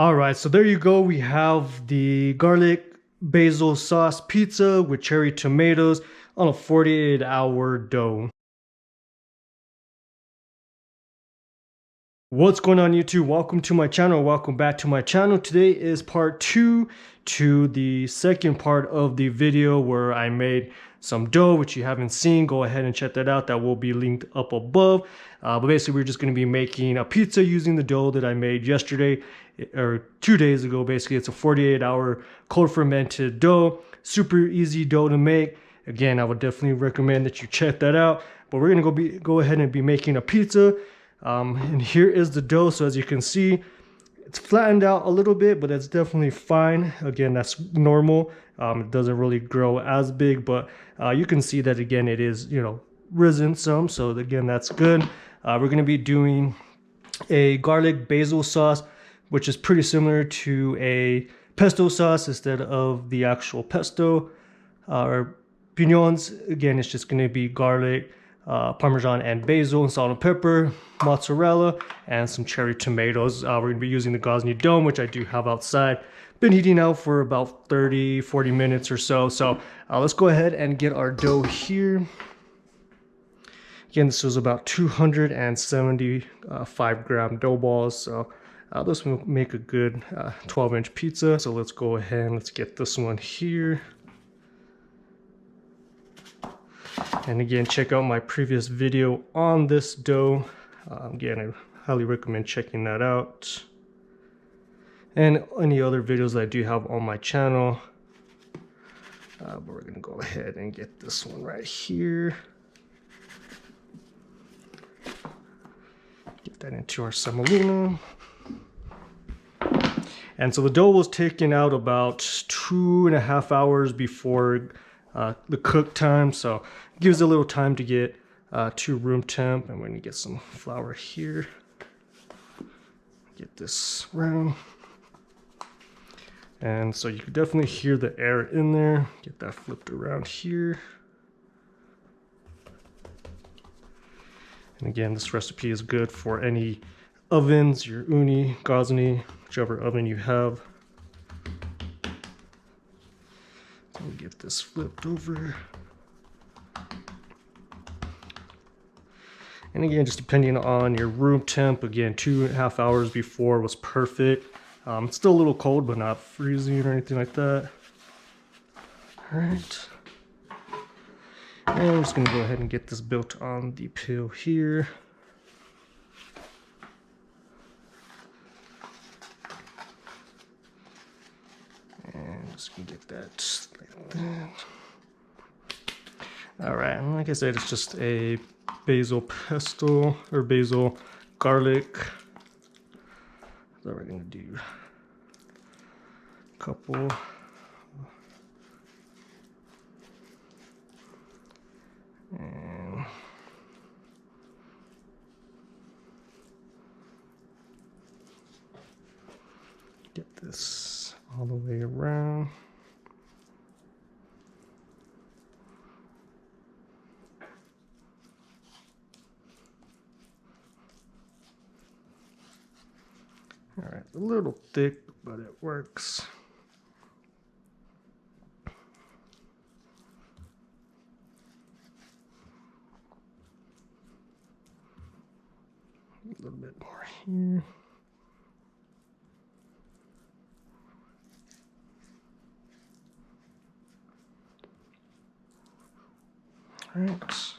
All right, so there you go. We have the garlic basil sauce pizza with cherry tomatoes on a 48-hour dough. What's going on, YouTube? Welcome to my channel. Welcome back to my channel. Today is part 2 to the second part of the video where I made some dough, which you haven't seen. Go ahead and check that out. That will be linked up above. But basically, we're just going to be making a pizza using the dough that I made yesterday or 2 days ago. Basically, it's a 48-hour cold fermented dough. Super easy dough to make. Again, I would definitely recommend that you check that out. But we're going to go ahead and be making a pizza. And here is the dough. So as you can see, it's flattened out a little bit, but it's definitely fine. Again, that's normal. It doesn't really grow as big, but you can see that again, it is, risen some. So again, that's good. We're going to be doing a garlic basil sauce, which is pretty similar to a pesto sauce instead of the actual pesto or pignons. Again, it's just going to be garlic, Parmesan and basil and salt and pepper, mozzarella, and some cherry tomatoes. We're going to be using the Gozney Dome, which I do have outside. Been heating out for about 30-40 minutes or so. So let's go ahead and get our dough here. Again, this was about 275 gram dough balls. So this will make a good 12-inch pizza. So let's go ahead and let's get this one here. And again, check out my previous video on this dough. Again, I highly recommend checking that out. And any other videos that I do have on my channel. But we're going to go ahead and get this one right here. Get that into our semolina. And so the dough was taken out about 2.5 hours before the cook time, so it gives it a little time to get to room temp. And we're gonna get some flour here, get this round, and so you can definitely hear the air in there. Get that flipped around here. And again, this recipe is good for any ovens, your Ooni, Gozney, whichever oven you have. We'll get this flipped over. And again, just depending on your room temp, again, 2.5 hours before was perfect. It's still a little cold, but not freezing or anything like that. All right. And I'm just gonna go ahead and get this built on the pail here. And just gonna get that like that. All right, and like I said, it's just a basil pesto or basil garlic. So we're gonna do a couple. And get this all the way around. All right, a little thick, but it works. A little bit more here. All right,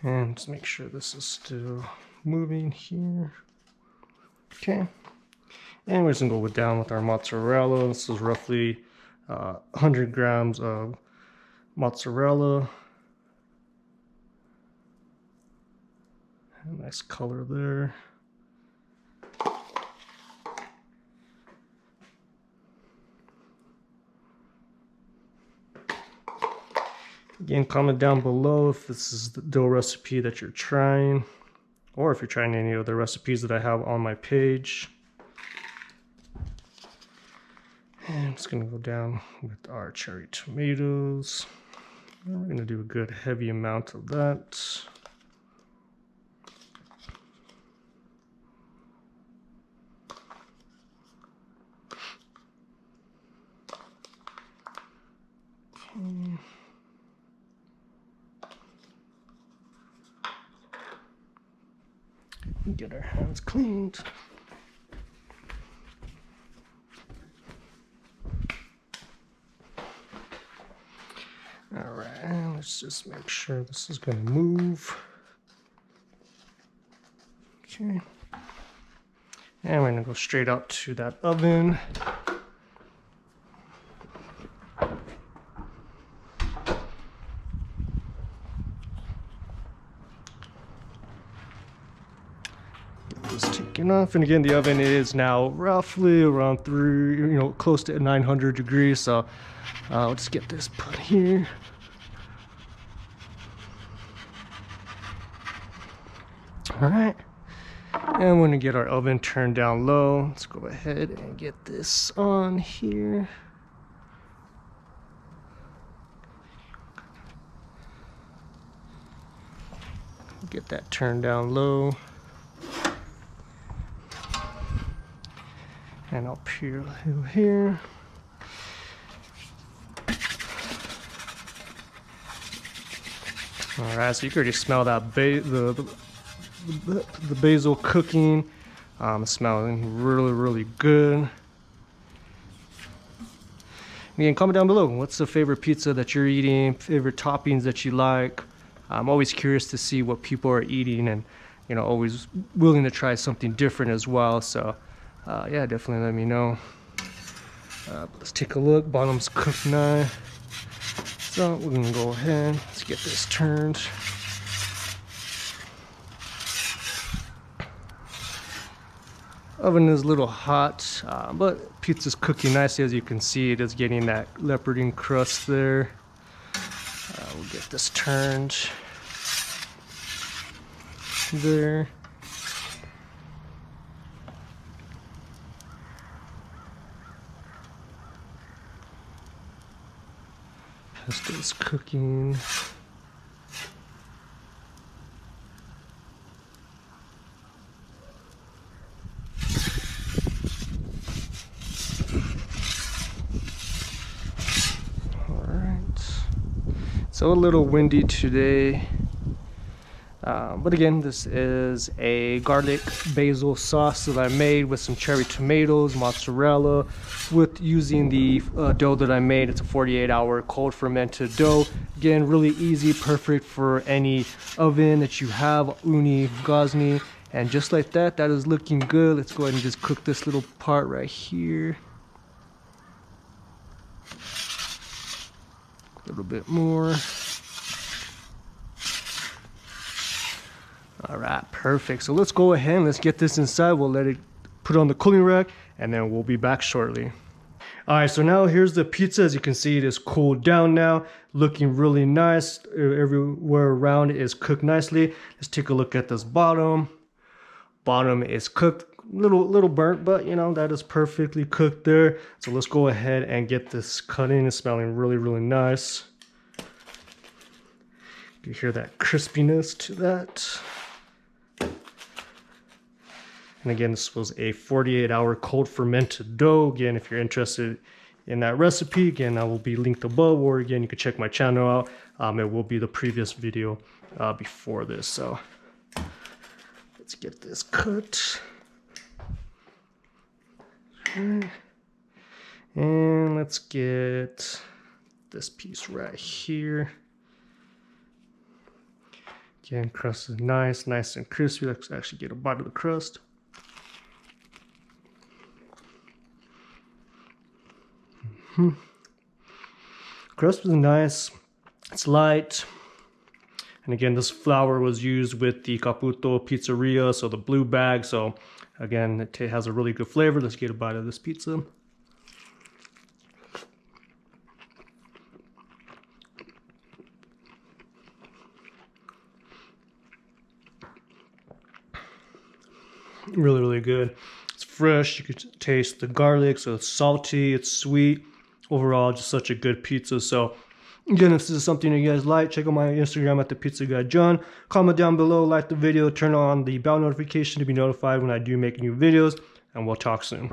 and just make sure this is still moving here. Okay, and we're just gonna go down with our mozzarella. This is roughly 100 grams of mozzarella. Nice color there. Again, comment down below if this is the dough recipe that you're trying, or if you're trying any other recipes that I have on my page. And I'm just gonna go down with our cherry tomatoes. And we're gonna do a good heavy amount of that. Get our hands cleaned. All right, let's just make sure this is gonna move. Okay. And we're gonna go straight out to that oven. Get this taken off, and again, the oven is now roughly around close to 900 degrees. So I'll just get this put here. All right. And we're gonna get our oven turned down low. Let's go ahead and get this on here. Get that turned down low. And I'll peel here. All right, so you can already smell that the basil cooking. It's smelling really good. Again, comment down below, what's the favorite pizza that you're eating, favorite toppings that you like. I'm always curious to see what people are eating, and always willing to try something different as well. So yeah, definitely let me know. Let's take a look. Bottom's cooked nice. So we're gonna go ahead, let's get this turned. Oven is a little hot, but pizza's cooking nicely. As you can see, it is getting that leopardine crust there. We'll get this turned there. Pesto's cooking. So a little windy today, but again, this is a garlic basil sauce that I made with some cherry tomatoes, mozzarella, with using the dough that I made. It's a 48-hour cold fermented dough. Again, really easy, perfect for any oven that you have, Ooni, Gozney, and just like that, that is looking good. Let's go ahead and just cook this little part right here. A little bit more. All right, perfect. So let's go ahead and let's get this inside. We'll let it put on the cooling rack, and then we'll be back shortly. All right, so now here's the pizza. As you can see, it is cooled down now, looking really nice. Everywhere around it is cooked nicely. Let's take a look at this bottom. Bottom is cooked, little burnt, but that is perfectly cooked there. So let's go ahead and get this cut in. It's smelling really nice. You hear that crispiness to that. And again, this was a 48-hour cold fermented dough. Again, if you're interested in that recipe, again, I will be linked above, or again, you can check my channel out. It will be the previous video before this. So let's get this cut. And let's get this piece right here. Again, crust is nice and crispy. Let's actually get a bite of the crust. Crust is nice. It's light. And again, this flour was used with the Caputo Pizzeria, so the blue bag. So again, it has a really good flavor. Let's get a bite of this pizza. Really good. It's fresh. You could taste the garlic, so it's salty, it's sweet. Overall, just such a good pizza. So again, if this is something you guys like, check out my Instagram at the Pizza Guy John. Comment down below, like the video, turn on the bell notification to be notified when I do make new videos, and we'll talk soon.